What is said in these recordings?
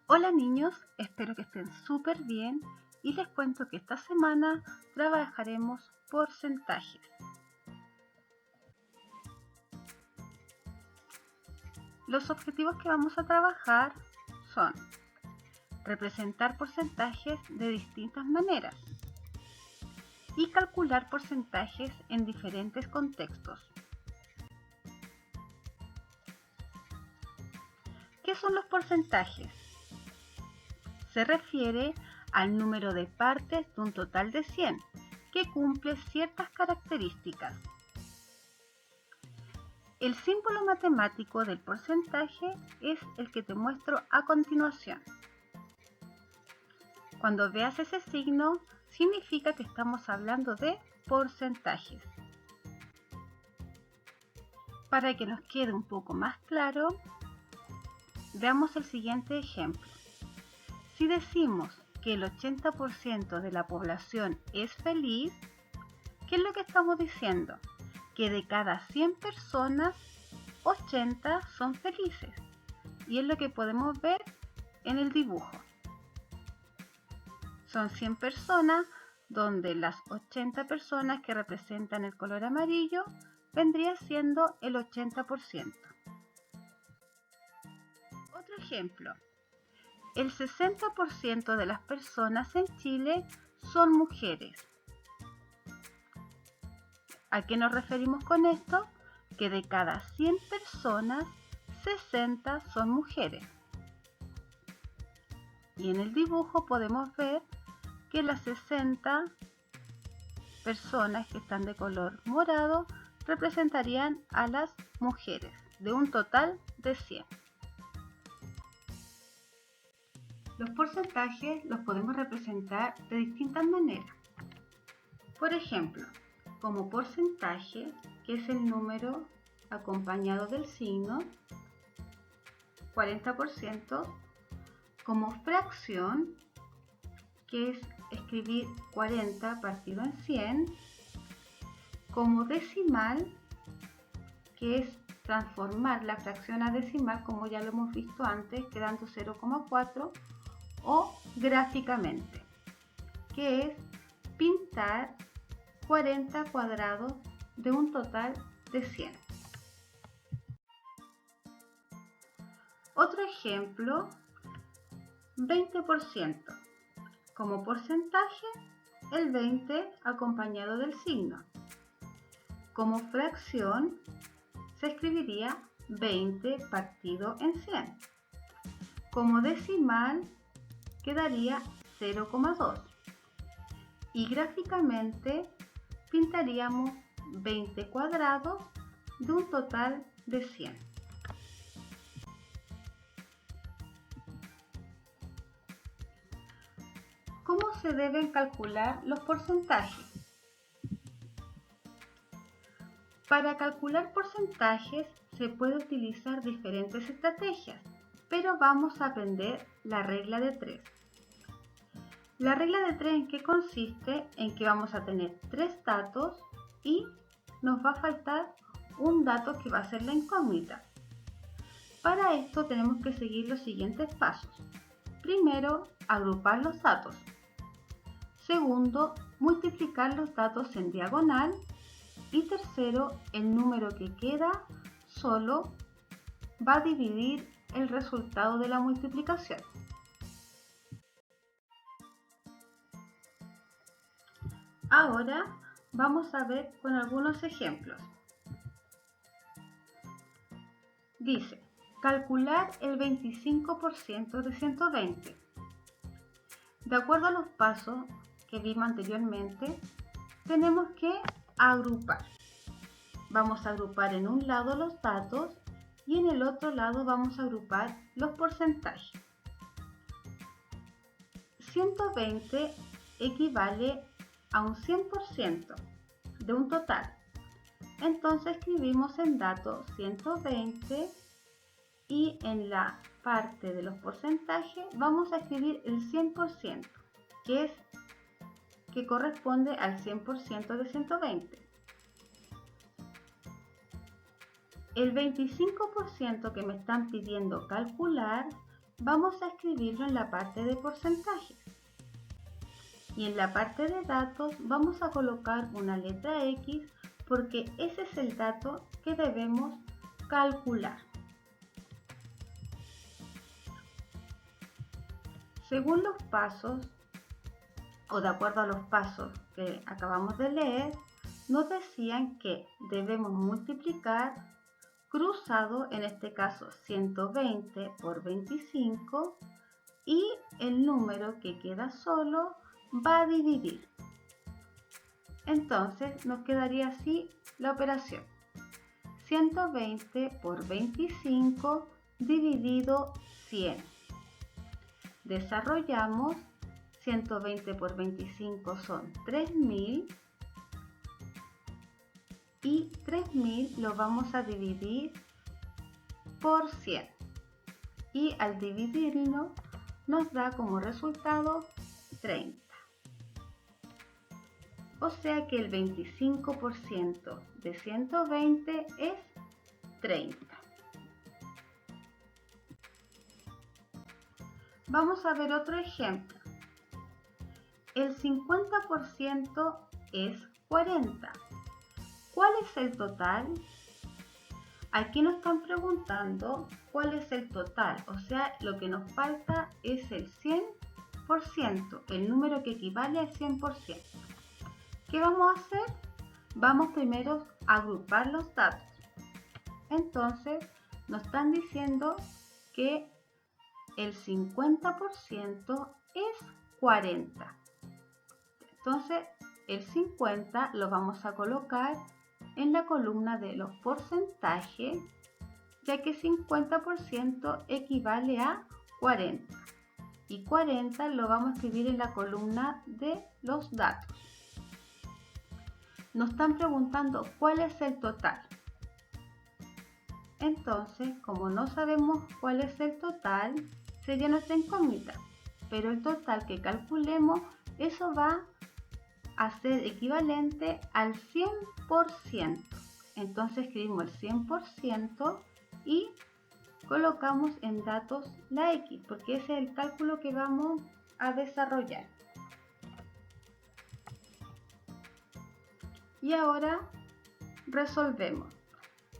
Hola niños, espero que estén súper bien y les cuento que esta semana trabajaremos porcentajes. Los objetivos que vamos a trabajar son representar porcentajes de distintas maneras y calcular porcentajes en diferentes contextos. ¿Qué son los porcentajes? Se refiere al número de partes de un total de 100 que cumple ciertas características. El símbolo matemático del porcentaje es el que te muestro a continuación. Cuando veas ese signo, significa que estamos hablando de porcentajes. Para que nos quede un poco más claro, veamos el siguiente ejemplo. Si decimos que el 80% de la población es feliz, ¿qué es lo que estamos diciendo? Que de cada 100 personas, 80 son felices. Y es lo que podemos ver en el dibujo. Son 100 personas donde las 80 personas que representan el color amarillo vendría siendo el 80%. Otro ejemplo. El 60% de las personas en Chile son mujeres. ¿A qué nos referimos con esto? Que de cada 100 personas, 60 son mujeres. Y en el dibujo podemos ver que las 60 personas que están de color morado representarían a las mujeres, de un total de 100. Los porcentajes los podemos representar de distintas maneras. Por ejemplo, como porcentaje, que es el número acompañado del signo, 40%, como fracción, que es escribir 40 partido en 100, como decimal, que es transformar la fracción a decimal, como ya lo hemos visto antes, quedando 0,4, o gráficamente, que es pintar 40 cuadrados de un total de 100. Otro ejemplo, 20%. Como porcentaje, el 20 acompañado del signo. Como fracción, se escribiría 20 partido en 100. Como decimal, quedaría 0,2. Y gráficamente, pintaríamos 20 cuadrados de un total de 100. ¿Cómo se deben calcular los porcentajes? Para calcular porcentajes se puede utilizar diferentes estrategias, pero vamos a aprender la regla de 3. La regla de 3 ¿en qué consiste? En que vamos a tener 3 datos y nos va a faltar un dato que va a ser la incógnita. Para esto tenemos que seguir los siguientes pasos. Primero, agrupar los datos. Segundo, multiplicar los datos en diagonal. Y tercero, el número que queda solo va a dividir el resultado de la multiplicación. Ahora vamos a ver con algunos ejemplos. Dice, calcular el 25% de 120. De acuerdo a los pasos que vimos anteriormente, tenemos que agrupar. Vamos a agrupar en un lado los datos y en el otro lado vamos a agrupar los porcentajes. 120 equivale a un 100% de un total. Entonces escribimos en datos 120 y en la parte de los porcentajes vamos a escribir el 100%, que corresponde al 100% de 120. El 25% que me están pidiendo calcular vamos a escribirlo en la parte de porcentajes. Y en la parte de datos vamos a colocar una letra X porque ese es el dato que debemos calcular. Según los pasos, o de acuerdo a los pasos que acabamos de leer, nos decían que debemos multiplicar cruzado, en este caso 120 por 25, y el número que queda solo va a dividir. Entonces nos quedaría así la operación: 120 por 25 dividido 100. Desarrollamos. 120 por 25 son 3000 y 3000 lo vamos a dividir por 100 y al dividirlo nos da como resultado 30. O sea que el 25% de 120 es 30. Vamos a ver otro ejemplo. El 50% es 40. ¿Cuál es el total? Aquí nos están preguntando cuál es el total, o sea, lo que nos falta es el 100%, el número que equivale al 100%. ¿Qué vamos a hacer? Vamos primero a agrupar los datos. Entonces, nos están diciendo que el 50% es 40. Entonces, el 50 lo vamos a colocar en la columna de los porcentajes, ya que 50% equivale a 40. Y 40 lo vamos a escribir en la columna de los datos. Nos están preguntando cuál es el total. Entonces, como no sabemos cuál es el total, sería nuestra incógnita. Pero el total que calculemos, eso va a ser equivalente al 100%. Entonces escribimos el 100% y colocamos en datos la X, porque ese es el cálculo que vamos a desarrollar. Y ahora resolvemos.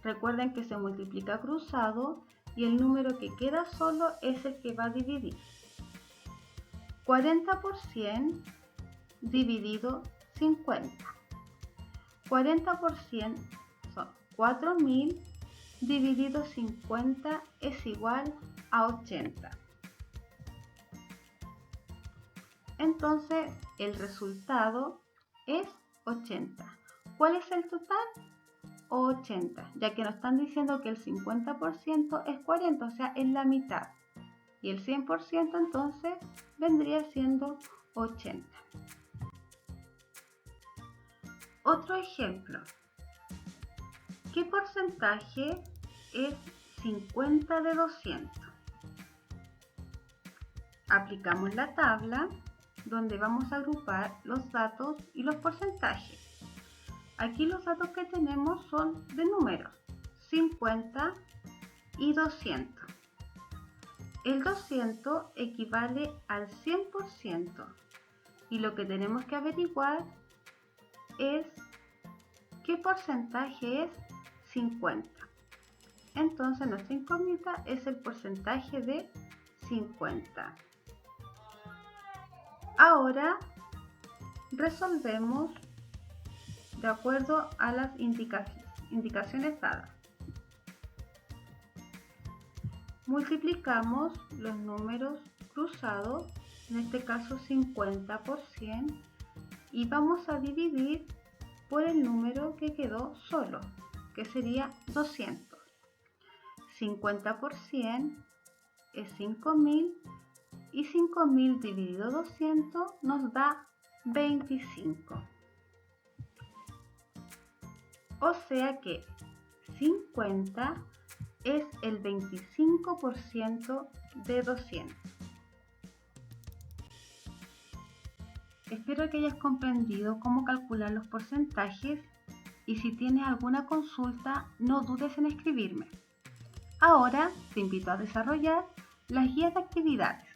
Recuerden que se multiplica cruzado y el número que queda solo es el que va a dividir. 40% dividido 50. 40% son 4000 dividido 50 es igual a 80. Entonces el resultado es 80. ¿Cuál es el total? 80, ya que nos están diciendo que el 50% es 40, o sea, es la mitad. Y el 100% entonces vendría siendo 80. Otro ejemplo. ¿Qué porcentaje es 50 de 200? Aplicamos la tabla donde vamos a agrupar los datos y los porcentajes. Aquí los datos que tenemos son de números, 50 y 200. El 200 equivale al 100% y lo que tenemos que averiguar es qué porcentaje es 50. Entonces nuestra incógnita es el porcentaje de 50. Ahora resolvemos de acuerdo a las indicaciones dadas. Multiplicamos los números cruzados, en este caso 50 por 100, y vamos a dividir por el número que quedó solo, que sería 200. 50 por 100 es 5000 y 5000 dividido 200 nos da 25. O sea que 50 es el 25% de 200. Espero que hayas comprendido cómo calcular los porcentajes y si tienes alguna consulta no dudes en escribirme. Ahora te invito a desarrollar Las guías de actividades.